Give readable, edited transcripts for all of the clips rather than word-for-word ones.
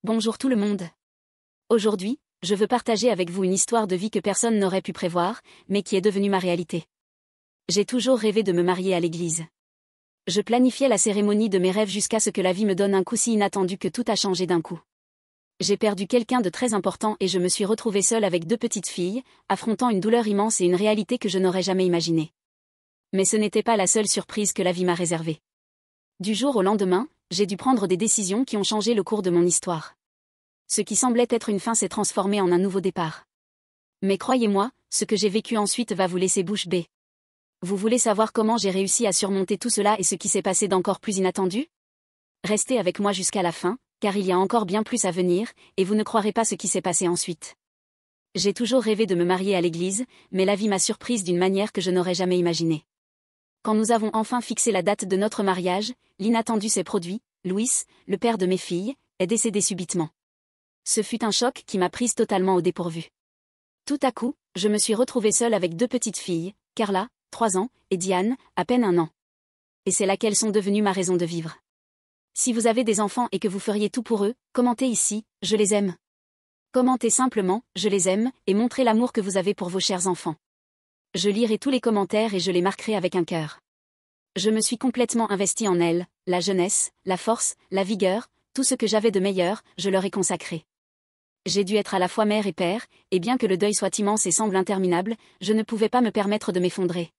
Bonjour tout le monde. Aujourd'hui, je veux partager avec vous une histoire de vie que personne n'aurait pu prévoir, mais qui est devenue ma réalité. J'ai toujours rêvé de me marier à l'église. Je planifiais la cérémonie de mes rêves jusqu'à ce que la vie me donne un coup si inattendu que tout a changé d'un coup. J'ai perdu quelqu'un de très important et je me suis retrouvée seule avec 2 petites filles, affrontant une douleur immense et une réalité que je n'aurais jamais imaginée. Mais ce n'était pas la seule surprise que la vie m'a réservée. Du jour au lendemain, j'ai dû prendre des décisions qui ont changé le cours de mon histoire. Ce qui semblait être une fin s'est transformé en un nouveau départ. Mais croyez-moi, ce que j'ai vécu ensuite va vous laisser bouche bée. Vous voulez savoir comment j'ai réussi à surmonter tout cela et ce qui s'est passé d'encore plus inattendu? Restez avec moi jusqu'à la fin, car il y a encore bien plus à venir, et vous ne croirez pas ce qui s'est passé ensuite. J'ai toujours rêvé de me marier à l'église, mais la vie m'a surprise d'une manière que je n'aurais jamais imaginée. Quand nous avons enfin fixé la date de notre mariage, l'inattendu s'est produit. Louis, le père de mes filles, est décédé subitement. Ce fut un choc qui m'a prise totalement au dépourvu. Tout à coup, je me suis retrouvée seule avec 2 petites filles, Carla, 3 ans, et Diane, à peine 1 an. Et c'est là qu'elles sont devenues ma raison de vivre. Si vous avez des enfants et que vous feriez tout pour eux, commentez ici, je les aime. Commentez simplement, je les aime, et montrez l'amour que vous avez pour vos chers enfants. Je lirai tous les commentaires et je les marquerai avec un cœur. Je me suis complètement investie en elles, la jeunesse, la force, la vigueur, tout ce que j'avais de meilleur, je leur ai consacré. J'ai dû être à la fois mère et père, et bien que le deuil soit immense et semble interminable, je ne pouvais pas me permettre de m'effondrer.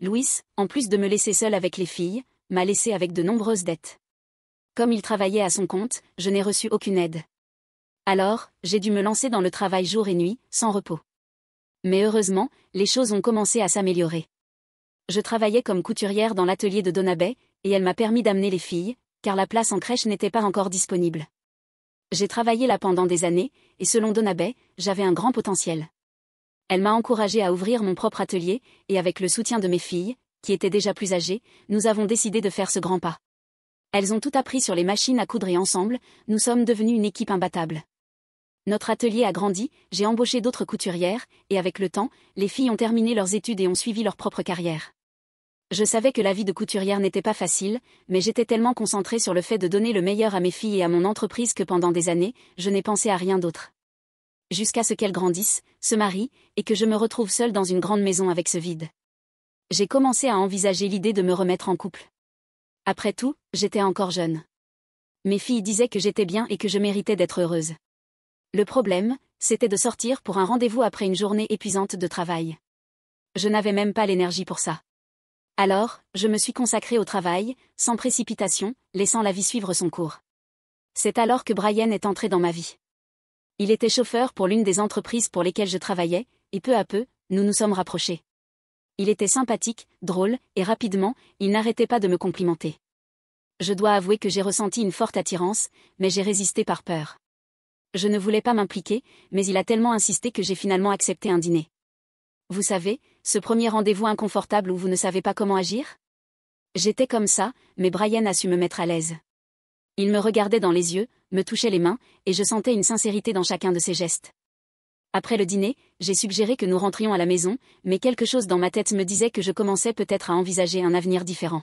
Louis, en plus de me laisser seule avec les filles, m'a laissé avec de nombreuses dettes. Comme il travaillait à son compte, je n'ai reçu aucune aide. Alors, j'ai dû me lancer dans le travail jour et nuit, sans repos. Mais heureusement, les choses ont commencé à s'améliorer. Je travaillais comme couturière dans l'atelier de Donna Bay, et elle m'a permis d'amener les filles, car la place en crèche n'était pas encore disponible. J'ai travaillé là pendant des années, et selon Donna Bay, j'avais un grand potentiel. Elle m'a encouragée à ouvrir mon propre atelier, et avec le soutien de mes filles, qui étaient déjà plus âgées, nous avons décidé de faire ce grand pas. Elles ont tout appris sur les machines à coudre et ensemble, nous sommes devenus une équipe imbattable. Notre atelier a grandi, j'ai embauché d'autres couturières, et avec le temps, les filles ont terminé leurs études et ont suivi leur propre carrière. Je savais que la vie de couturière n'était pas facile, mais j'étais tellement concentrée sur le fait de donner le meilleur à mes filles et à mon entreprise que pendant des années, je n'ai pensé à rien d'autre. Jusqu'à ce qu'elles grandissent, se marient, et que je me retrouve seule dans une grande maison avec ce vide. J'ai commencé à envisager l'idée de me remettre en couple. Après tout, j'étais encore jeune. Mes filles disaient que j'étais bien et que je méritais d'être heureuse. Le problème, c'était de sortir pour un rendez-vous après une journée épuisante de travail. Je n'avais même pas l'énergie pour ça. Alors, je me suis consacrée au travail, sans précipitation, laissant la vie suivre son cours. C'est alors que Brian est entré dans ma vie. Il était chauffeur pour l'une des entreprises pour lesquelles je travaillais, et peu à peu, nous nous sommes rapprochés. Il était sympathique, drôle, et rapidement, il n'arrêtait pas de me complimenter. Je dois avouer que j'ai ressenti une forte attirance, mais j'ai résisté par peur. Je ne voulais pas m'impliquer, mais il a tellement insisté que j'ai finalement accepté un dîner. Vous savez, ce premier rendez-vous inconfortable où vous ne savez pas comment agir? J'étais comme ça, mais Brian a su me mettre à l'aise. Il me regardait dans les yeux, me touchait les mains, et je sentais une sincérité dans chacun de ses gestes. Après le dîner, j'ai suggéré que nous rentrions à la maison, mais quelque chose dans ma tête me disait que je commençais peut-être à envisager un avenir différent.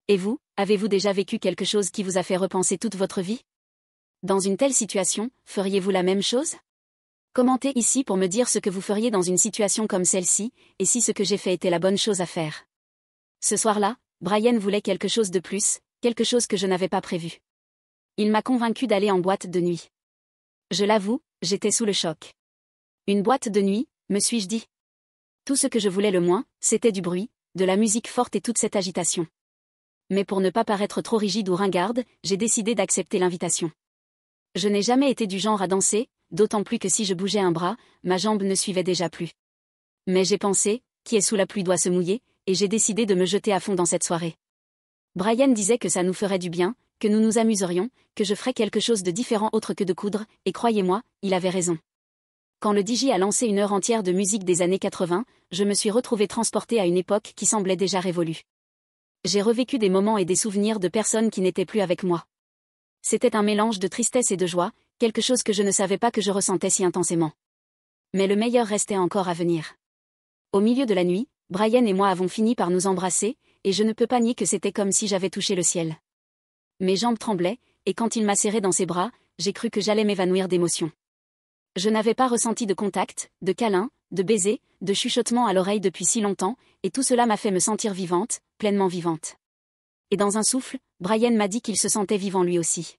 Et vous, avez-vous déjà vécu quelque chose qui vous a fait repenser toute votre vie? Dans une telle situation, feriez-vous la même chose? Commentez ici pour me dire ce que vous feriez dans une situation comme celle-ci, et si ce que j'ai fait était la bonne chose à faire. Ce soir-là, Brian voulait quelque chose de plus, quelque chose que je n'avais pas prévu. Il m'a convaincu d'aller en boîte de nuit. Je l'avoue, j'étais sous le choc. Une boîte de nuit, me suis-je dit? Tout ce que je voulais le moins, c'était du bruit, de la musique forte et toute cette agitation. Mais pour ne pas paraître trop rigide ou ringarde, j'ai décidé d'accepter l'invitation. Je n'ai jamais été du genre à danser, d'autant plus que si je bougeais un bras, ma jambe ne suivait déjà plus. Mais j'ai pensé, qui est sous la pluie doit se mouiller, et j'ai décidé de me jeter à fond dans cette soirée. Brian disait que ça nous ferait du bien, que nous nous amuserions, que je ferais quelque chose de différent autre que de coudre, et croyez-moi, il avait raison. Quand le DJ a lancé une heure entière de musique des années 80, je me suis retrouvée transportée à une époque qui semblait déjà révolue. J'ai revécu des moments et des souvenirs de personnes qui n'étaient plus avec moi. C'était un mélange de tristesse et de joie, quelque chose que je ne savais pas que je ressentais si intensément. Mais le meilleur restait encore à venir. Au milieu de la nuit, Brian et moi avons fini par nous embrasser, et je ne peux pas nier que c'était comme si j'avais touché le ciel. Mes jambes tremblaient, et quand il m'a serré dans ses bras, j'ai cru que j'allais m'évanouir d'émotion. Je n'avais pas ressenti de contact, de câlin, de baiser, de chuchotement à l'oreille depuis si longtemps, et tout cela m'a fait me sentir vivante, pleinement vivante. Et dans un souffle, Brian m'a dit qu'il se sentait vivant lui aussi.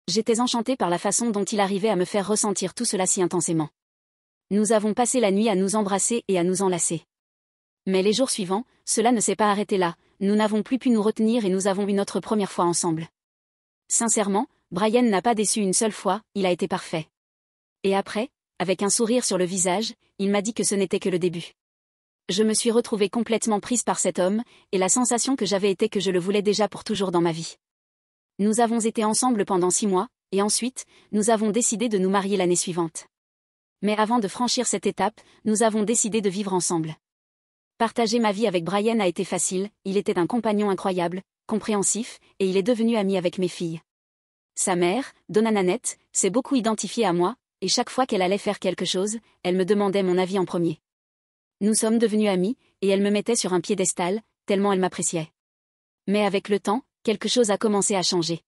J'étais enchantée par la façon dont il arrivait à me faire ressentir tout cela si intensément. Nous avons passé la nuit à nous embrasser et à nous enlacer. Mais les jours suivants, cela ne s'est pas arrêté là, nous n'avons plus pu nous retenir et nous avons eu notre première fois ensemble. Sincèrement, Brian n'a pas déçu une seule fois, il a été parfait. Et après, avec un sourire sur le visage, il m'a dit que ce n'était que le début. Je me suis retrouvée complètement prise par cet homme, et la sensation que j'avais était que je le voulais déjà pour toujours dans ma vie. Nous avons été ensemble pendant 6 mois, et ensuite, nous avons décidé de nous marier l'année suivante. Mais avant de franchir cette étape, nous avons décidé de vivre ensemble. Partager ma vie avec Brian a été facile, il était un compagnon incroyable, compréhensif, et il est devenu ami avec mes filles. Sa mère, Donna Nanette, s'est beaucoup identifiée à moi, et chaque fois qu'elle allait faire quelque chose, elle me demandait mon avis en premier. Nous sommes devenus amis, et elle me mettait sur un piédestal, tellement elle m'appréciait. Mais avec le temps, quelque chose a commencé à changer.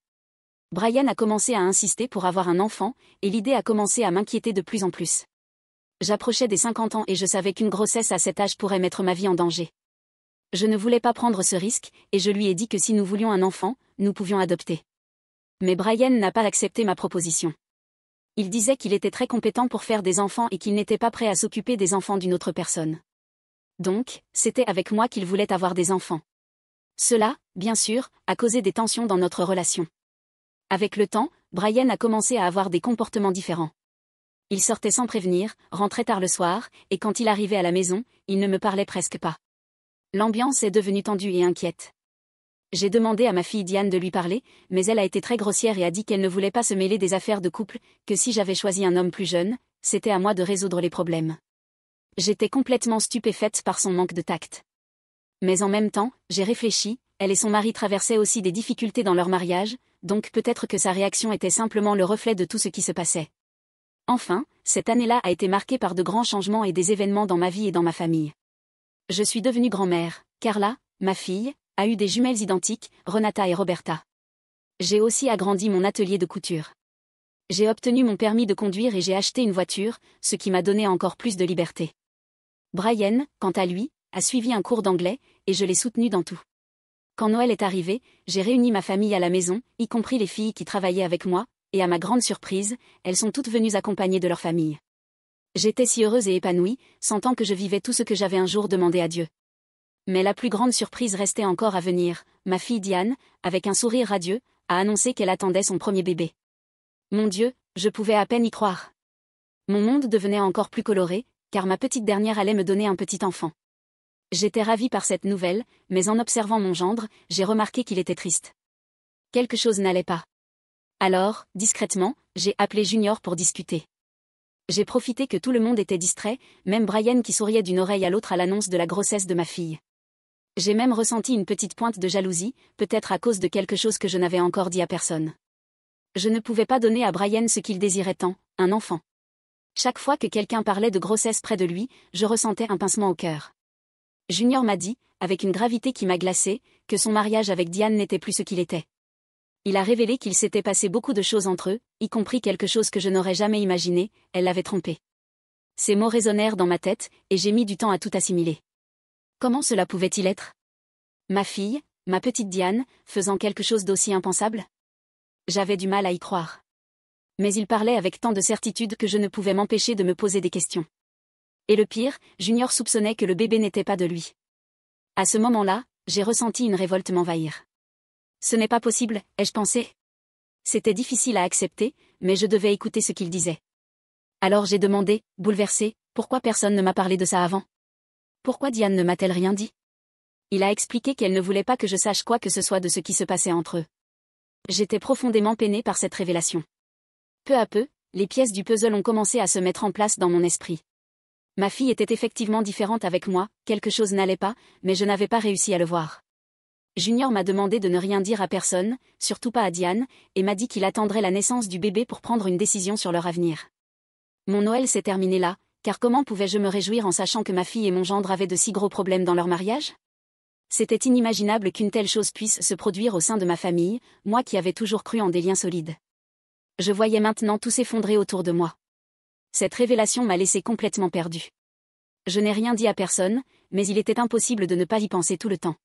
Brian a commencé à insister pour avoir un enfant, et l'idée a commencé à m'inquiéter de plus en plus. J'approchais des 50 ans et je savais qu'une grossesse à cet âge pourrait mettre ma vie en danger. Je ne voulais pas prendre ce risque, et je lui ai dit que si nous voulions un enfant, nous pouvions adopter. Mais Brian n'a pas accepté ma proposition. Il disait qu'il était très compétent pour faire des enfants et qu'il n'était pas prêt à s'occuper des enfants d'une autre personne. Donc, c'était avec moi qu'il voulait avoir des enfants. Cela, bien sûr, a causé des tensions dans notre relation. Avec le temps, Brian a commencé à avoir des comportements différents. Il sortait sans prévenir, rentrait tard le soir, et quand il arrivait à la maison, il ne me parlait presque pas. L'ambiance est devenue tendue et inquiète. J'ai demandé à ma fille Diane de lui parler, mais elle a été très grossière et a dit qu'elle ne voulait pas se mêler des affaires de couple, que si j'avais choisi un homme plus jeune, c'était à moi de résoudre les problèmes. J'étais complètement stupéfaite par son manque de tact. Mais en même temps, j'ai réfléchi, elle et son mari traversaient aussi des difficultés dans leur mariage, donc peut-être que sa réaction était simplement le reflet de tout ce qui se passait. Enfin, cette année-là a été marquée par de grands changements et des événements dans ma vie et dans ma famille. Je suis devenue grand-mère, Carla, ma fille, a eu des jumelles identiques, Renata et Roberta. J'ai aussi agrandi mon atelier de couture. J'ai obtenu mon permis de conduire et j'ai acheté une voiture, ce qui m'a donné encore plus de liberté. Brian, quant à lui, a suivi un cours d'anglais, et je l'ai soutenu dans tout. Quand Noël est arrivé, j'ai réuni ma famille à la maison, y compris les filles qui travaillaient avec moi, et à ma grande surprise, elles sont toutes venues accompagnées de leur famille. J'étais si heureuse et épanouie, sentant que je vivais tout ce que j'avais un jour demandé à Dieu. Mais la plus grande surprise restait encore à venir, ma fille Diane, avec un sourire radieux, a annoncé qu'elle attendait son premier bébé. Mon Dieu, je pouvais à peine y croire. Mon monde devenait encore plus coloré, car ma petite dernière allait me donner un petit enfant. J'étais ravie par cette nouvelle, mais en observant mon gendre, j'ai remarqué qu'il était triste. Quelque chose n'allait pas. Alors, discrètement, j'ai appelé Junior pour discuter. J'ai profité que tout le monde était distrait, même Brian qui souriait d'une oreille à l'autre à l'annonce de la grossesse de ma fille. J'ai même ressenti une petite pointe de jalousie, peut-être à cause de quelque chose que je n'avais encore dit à personne. Je ne pouvais pas donner à Brian ce qu'il désirait tant, un enfant. Chaque fois que quelqu'un parlait de grossesse près de lui, je ressentais un pincement au cœur. Junior m'a dit, avec une gravité qui m'a glacée, que son mariage avec Diane n'était plus ce qu'il était. Il a révélé qu'il s'était passé beaucoup de choses entre eux, y compris quelque chose que je n'aurais jamais imaginé, elle l'avait trompé. Ces mots résonnèrent dans ma tête, et j'ai mis du temps à tout assimiler. Comment cela pouvait-il être? Ma fille, ma petite Diane, faisant quelque chose d'aussi impensable? J'avais du mal à y croire. Mais il parlait avec tant de certitude que je ne pouvais m'empêcher de me poser des questions. Et le pire, Junior soupçonnait que le bébé n'était pas de lui. À ce moment-là, j'ai ressenti une révolte m'envahir. Ce n'est pas possible, ai-je pensé. C'était difficile à accepter, mais je devais écouter ce qu'il disait. Alors j'ai demandé, bouleversée, pourquoi personne ne m'a parlé de ça avant? Pourquoi Diane ne m'a-t-elle rien dit? Il a expliqué qu'elle ne voulait pas que je sache quoi que ce soit de ce qui se passait entre eux. J'étais profondément peinée par cette révélation. Peu à peu, les pièces du puzzle ont commencé à se mettre en place dans mon esprit. Ma fille était effectivement différente avec moi, quelque chose n'allait pas, mais je n'avais pas réussi à le voir. Junior m'a demandé de ne rien dire à personne, surtout pas à Diane, et m'a dit qu'il attendrait la naissance du bébé pour prendre une décision sur leur avenir. Mon Noël s'est terminé là, car comment pouvais-je me réjouir en sachant que ma fille et mon gendre avaient de si gros problèmes dans leur mariage? C'était inimaginable qu'une telle chose puisse se produire au sein de ma famille, moi qui avais toujours cru en des liens solides. Je voyais maintenant tout s'effondrer autour de moi. Cette révélation m'a laissé complètement perdue. Je n'ai rien dit à personne, mais il était impossible de ne pas y penser tout le temps.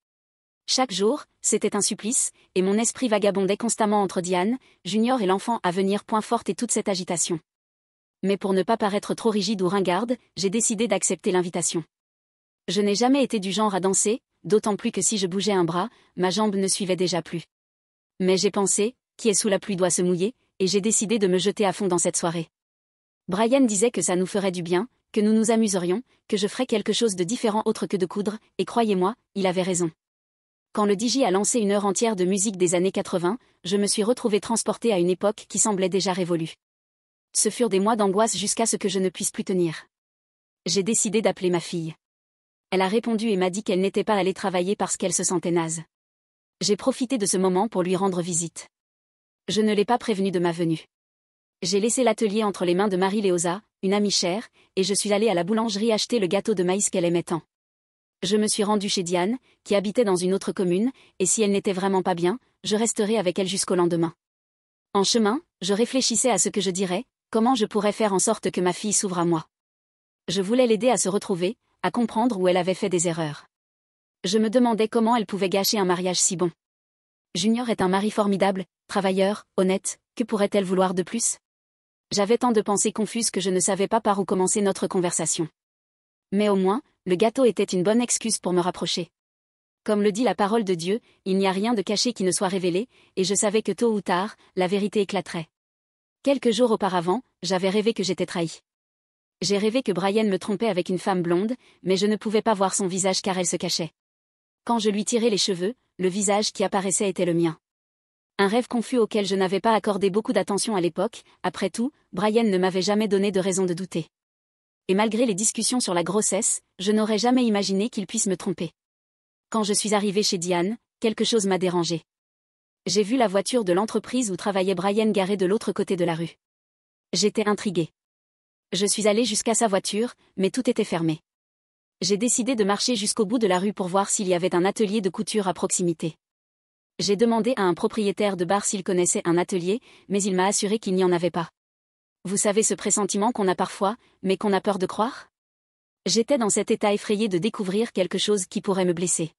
Chaque jour, c'était un supplice, et mon esprit vagabondait constamment entre Diane, Junior et l'enfant à venir point forte et toute cette agitation. Mais pour ne pas paraître trop rigide ou ringarde, j'ai décidé d'accepter l'invitation. Je n'ai jamais été du genre à danser, d'autant plus que si je bougeais un bras, ma jambe ne suivait déjà plus. Mais j'ai pensé, qui est sous la pluie doit se mouiller, et j'ai décidé de me jeter à fond dans cette soirée. Brian disait que ça nous ferait du bien, que nous nous amuserions, que je ferais quelque chose de différent autre que de coudre, et croyez-moi, il avait raison. Quand le DJ a lancé une heure entière de musique des années 80, je me suis retrouvée transportée à une époque qui semblait déjà révolue. Ce furent des mois d'angoisse jusqu'à ce que je ne puisse plus tenir. J'ai décidé d'appeler ma fille. Elle a répondu et m'a dit qu'elle n'était pas allée travailler parce qu'elle se sentait naze. J'ai profité de ce moment pour lui rendre visite. Je ne l'ai pas prévenue de ma venue. J'ai laissé l'atelier entre les mains de Marie-Léosa, une amie chère, et je suis allée à la boulangerie acheter le gâteau de maïs qu'elle aimait tant. Je me suis rendue chez Diane, qui habitait dans une autre commune, et si elle n'était vraiment pas bien, je resterai avec elle jusqu'au lendemain. En chemin, je réfléchissais à ce que je dirais, comment je pourrais faire en sorte que ma fille s'ouvre à moi. Je voulais l'aider à se retrouver, à comprendre où elle avait fait des erreurs. Je me demandais comment elle pouvait gâcher un mariage si bon. Junior est un mari formidable, travailleur, honnête, que pourrait-elle vouloir de plus? J'avais tant de pensées confuses que je ne savais pas par où commencer notre conversation. Mais au moins, le gâteau était une bonne excuse pour me rapprocher. Comme le dit la parole de Dieu, il n'y a rien de caché qui ne soit révélé, et je savais que tôt ou tard, la vérité éclaterait. Quelques jours auparavant, j'avais rêvé que j'étais trahie. J'ai rêvé que Brian me trompait avec une femme blonde, mais je ne pouvais pas voir son visage car elle se cachait. Quand je lui tirais les cheveux, le visage qui apparaissait était le mien. Un rêve confus auquel je n'avais pas accordé beaucoup d'attention à l'époque, après tout, Brian ne m'avait jamais donné de raison de douter. Et malgré les discussions sur la grossesse, je n'aurais jamais imaginé qu'il puisse me tromper. Quand je suis arrivée chez Diane, quelque chose m'a dérangée. J'ai vu la voiture de l'entreprise où travaillait Brian garée de l'autre côté de la rue. J'étais intriguée. Je suis allée jusqu'à sa voiture, mais tout était fermé. J'ai décidé de marcher jusqu'au bout de la rue pour voir s'il y avait un atelier de couture à proximité. J'ai demandé à un propriétaire de bar s'il connaissait un atelier, mais il m'a assuré qu'il n'y en avait pas. Vous savez ce pressentiment qu'on a parfois, mais qu'on a peur de croire? J'étais dans cet état effrayé de découvrir quelque chose qui pourrait me blesser.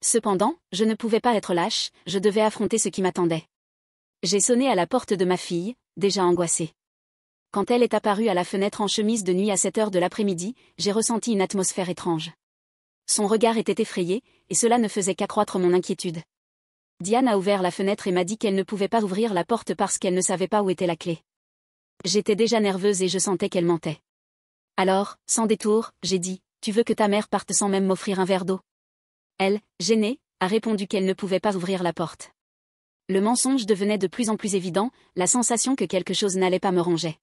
Cependant, je ne pouvais pas être lâche, je devais affronter ce qui m'attendait. J'ai sonné à la porte de ma fille, déjà angoissée. Quand elle est apparue à la fenêtre en chemise de nuit à 7 heures de l'après-midi, j'ai ressenti une atmosphère étrange. Son regard était effrayé, et cela ne faisait qu'accroître mon inquiétude. Diane a ouvert la fenêtre et m'a dit qu'elle ne pouvait pas ouvrir la porte parce qu'elle ne savait pas où était la clé. J'étais déjà nerveuse et je sentais qu'elle mentait. Alors, sans détour, j'ai dit, « Tu veux que ta mère parte sans même m'offrir un verre d'eau ?» Elle, gênée, a répondu qu'elle ne pouvait pas ouvrir la porte. Le mensonge devenait de plus en plus évident, la sensation que quelque chose n'allait pas me rongeait.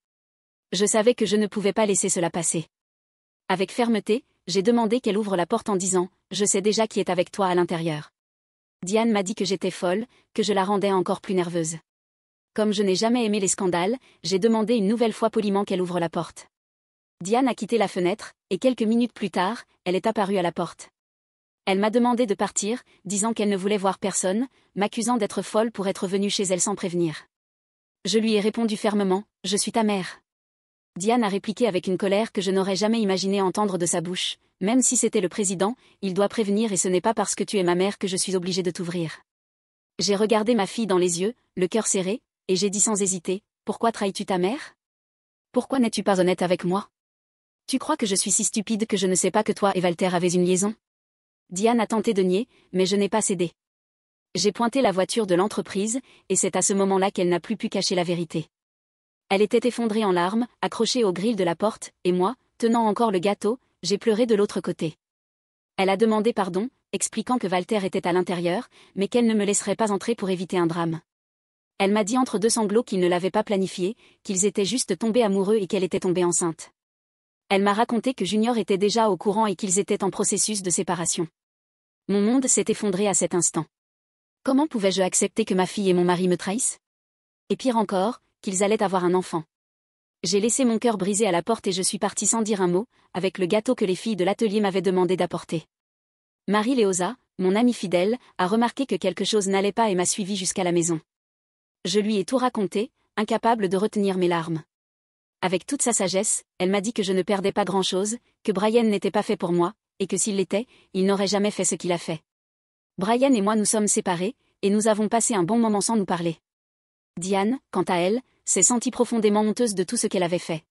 Je savais que je ne pouvais pas laisser cela passer. Avec fermeté, j'ai demandé qu'elle ouvre la porte en disant, « Je sais déjà qui est avec toi à l'intérieur. » Diane m'a dit que j'étais folle, que je la rendais encore plus nerveuse. Comme je n'ai jamais aimé les scandales, j'ai demandé une nouvelle fois poliment qu'elle ouvre la porte. Diane a quitté la fenêtre, et quelques minutes plus tard, elle est apparue à la porte. Elle m'a demandé de partir, disant qu'elle ne voulait voir personne, m'accusant d'être folle pour être venue chez elle sans prévenir. Je lui ai répondu fermement, « Je suis ta mère. » Diane a répliqué avec une colère que je n'aurais jamais imaginé entendre de sa bouche, « Même si c'était le président, il doit prévenir et ce n'est pas parce que tu es ma mère que je suis obligée de t'ouvrir. » J'ai regardé ma fille dans les yeux, le cœur serré, et j'ai dit sans hésiter, « Pourquoi trahis-tu ta mère? Pourquoi n'es-tu pas honnête avec moi? Tu crois que je suis si stupide que je ne sais pas que toi et Walter avez une liaison? » Diane a tenté de nier, mais je n'ai pas cédé. J'ai pointé la voiture de l'entreprise, et c'est à ce moment-là qu'elle n'a plus pu cacher la vérité. Elle était effondrée en larmes, accrochée au grill de la porte, et moi, tenant encore le gâteau, j'ai pleuré de l'autre côté. Elle a demandé pardon, expliquant que Walter était à l'intérieur, mais qu'elle ne me laisserait pas entrer pour éviter un drame. Elle m'a dit entre deux sanglots qu'ils ne l'avaient pas planifié, qu'ils étaient juste tombés amoureux et qu'elle était tombée enceinte. Elle m'a raconté que Junior était déjà au courant et qu'ils étaient en processus de séparation. Mon monde s'est effondré à cet instant. Comment pouvais-je accepter que ma fille et mon mari me trahissent? Et pire encore, qu'ils allaient avoir un enfant. J'ai laissé mon cœur brisé à la porte et je suis partie sans dire un mot, avec le gâteau que les filles de l'atelier m'avaient demandé d'apporter. Marie-Léosa, mon amie fidèle, a remarqué que quelque chose n'allait pas et m'a suivie jusqu'à la maison. Je lui ai tout raconté, incapable de retenir mes larmes. Avec toute sa sagesse, elle m'a dit que je ne perdais pas grand-chose, que Brian n'était pas fait pour moi, et que s'il l'était, il n'aurait jamais fait ce qu'il a fait. Brian et moi nous sommes séparés, et nous avons passé un bon moment sans nous parler. Diane, quant à elle, s'est sentie profondément honteuse de tout ce qu'elle avait fait.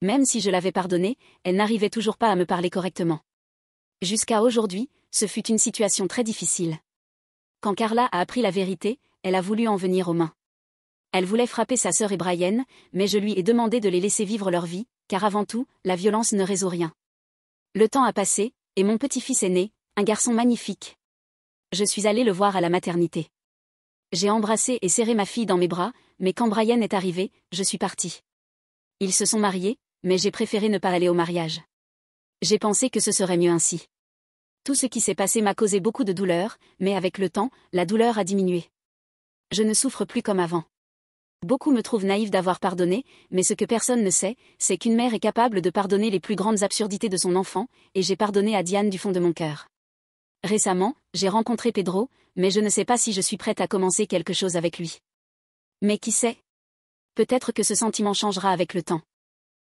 Même si je l'avais pardonnée, elle n'arrivait toujours pas à me parler correctement. Jusqu'à aujourd'hui, ce fut une situation très difficile. Quand Carla a appris la vérité, elle a voulu en venir aux mains. Elle voulait frapper sa sœur et Brian, mais je lui ai demandé de les laisser vivre leur vie, car avant tout, la violence ne résout rien. Le temps a passé, et mon petit-fils est né, un garçon magnifique. Je suis allée le voir à la maternité. J'ai embrassé et serré ma fille dans mes bras, mais quand Brian est arrivé, je suis partie. Ils se sont mariés, mais j'ai préféré ne pas aller au mariage. J'ai pensé que ce serait mieux ainsi. Tout ce qui s'est passé m'a causé beaucoup de douleur, mais avec le temps, la douleur a diminué. Je ne souffre plus comme avant. Beaucoup me trouvent naïve d'avoir pardonné, mais ce que personne ne sait, c'est qu'une mère est capable de pardonner les plus grandes absurdités de son enfant, et j'ai pardonné à Diane du fond de mon cœur. Récemment, j'ai rencontré Pedro, mais je ne sais pas si je suis prête à commencer quelque chose avec lui. Mais qui sait ? Peut-être que ce sentiment changera avec le temps.